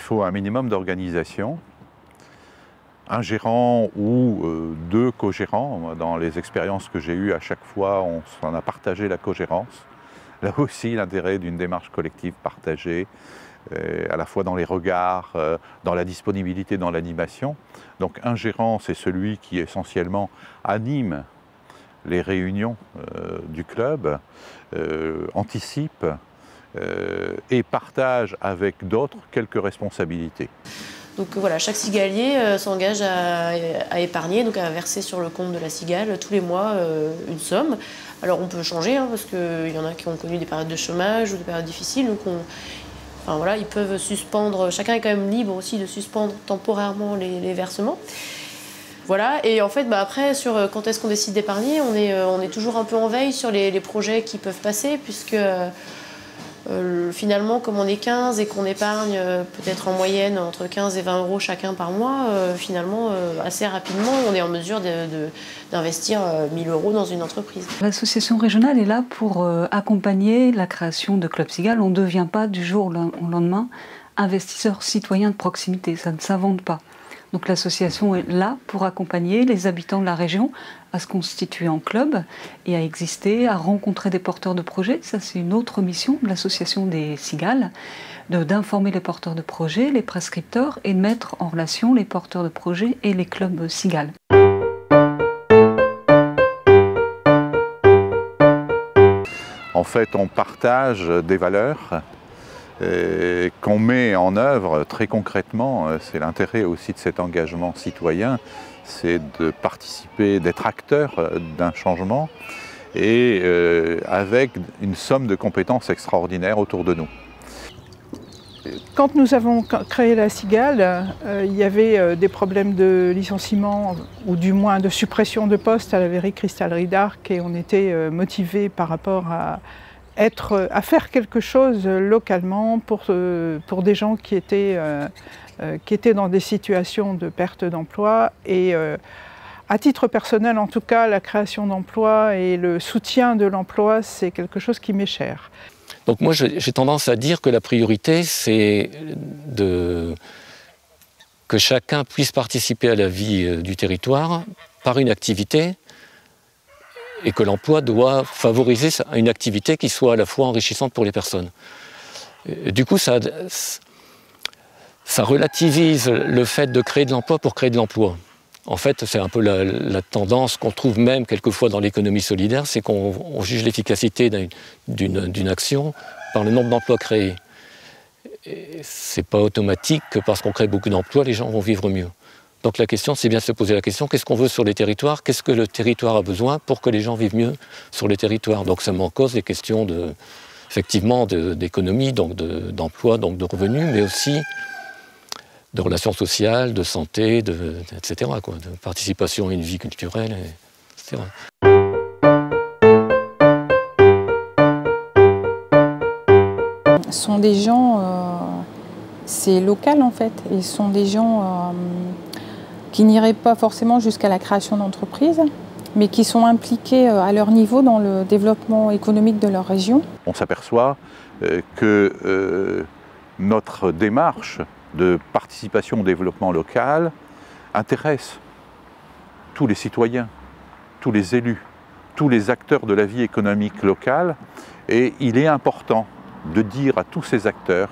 faut un minimum d'organisation, un gérant ou deux co-gérants. Dans les expériences que j'ai eues, à chaque fois, on s'en a partagé la co-gérance. Là aussi, l'intérêt d'une démarche collective partagée, à la fois dans les regards, dans la disponibilité, dans l'animation. Donc un gérant, c'est celui qui essentiellement anime les réunions du club, anticipe et partage avec d'autres quelques responsabilités. Donc voilà, chaque cigalier s'engage à épargner, donc à verser sur le compte de la cigale tous les mois une somme. Alors on peut changer, hein, parce qu'il y en a qui ont connu des périodes de chômage ou des périodes difficiles, donc enfin, voilà, ils peuvent suspendre, chacun est quand même libre aussi de suspendre temporairement les versements. Voilà, et en fait, après, sur quand est-ce qu'on décide d'épargner, on est toujours un peu en veille sur les projets qui peuvent passer, puisque finalement, comme on est 15 et qu'on épargne peut-être en moyenne entre 15 et 20 euros chacun par mois, finalement, assez rapidement, on est en mesure d'investir 1000 euros dans une entreprise. L'association régionale est là pour accompagner la création de Club Cigale. On ne devient pas du jour au lendemain investisseur citoyen de proximité, ça ne s'invente pas. Donc l'association est là pour accompagner les habitants de la région à se constituer en club et à exister, à rencontrer des porteurs de projets. Ça, c'est une autre mission de l'association des cigales, d'informer les porteurs de projets, les prescripteurs et de mettre en relation les porteurs de projets et les clubs cigales. En fait, on partage des valeurs qu'on met en œuvre très concrètement. C'est l'intérêt aussi de cet engagement citoyen, c'est de participer, d'être acteur d'un changement et avec une somme de compétences extraordinaires autour de nous. Quand nous avons créé la Cigale, il y avait des problèmes de licenciement ou du moins de suppression de postes à la verrerie Cristallerie d'Arc et on était motivés par rapport à faire quelque chose localement pour des gens qui étaient dans des situations de perte d'emploi. Et à titre personnel, en tout cas, la création d'emplois et le soutien de l'emploi, c'est quelque chose qui m'est cher. Donc moi, j'ai tendance à dire que la priorité, c'est que chacun puisse participer à la vie du territoire par une activité, et que l'emploi doit favoriser une activité qui soit à la fois enrichissante pour les personnes. Et du coup, ça relativise le fait de créer de l'emploi pour créer de l'emploi. En fait, c'est un peu la tendance qu'on trouve même quelquefois dans l'économie solidaire, c'est qu'on juge l'efficacité d'une action par le nombre d'emplois créés. Ce n'est pas automatique que parce qu'on crée beaucoup d'emplois, les gens vont vivre mieux. Donc la question, c'est bien de se poser la question, qu'est-ce qu'on veut sur les territoires? Qu'est-ce que le territoire a besoin pour que les gens vivent mieux sur les territoires? Donc ça m'en cause des questions effectivement d'économie, donc d'emploi, donc de revenus, mais aussi de relations sociales, de santé, etc., quoi, de participation à une vie culturelle, etc. Ce sont des gens, c'est local en fait, ils sont des gens qui n'iraient pas forcément jusqu'à la création d'entreprises, mais qui sont impliqués à leur niveau dans le développement économique de leur région. On s'aperçoit que notre démarche de participation au développement local intéresse tous les citoyens, tous les élus, tous les acteurs de la vie économique locale. Et il est important de dire à tous ces acteurs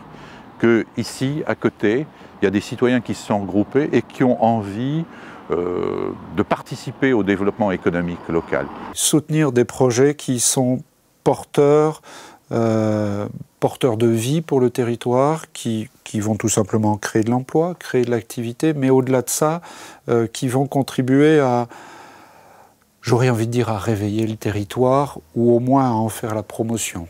qu'ici, à côté, il y a des citoyens qui se sont regroupés et qui ont envie de participer au développement économique local. Soutenir des projets qui sont porteurs de vie pour le territoire, qui vont tout simplement créer de l'emploi, créer de l'activité, mais au-delà de ça, qui vont contribuer à, j'aurais envie de dire, à réveiller le territoire ou au moins à en faire la promotion.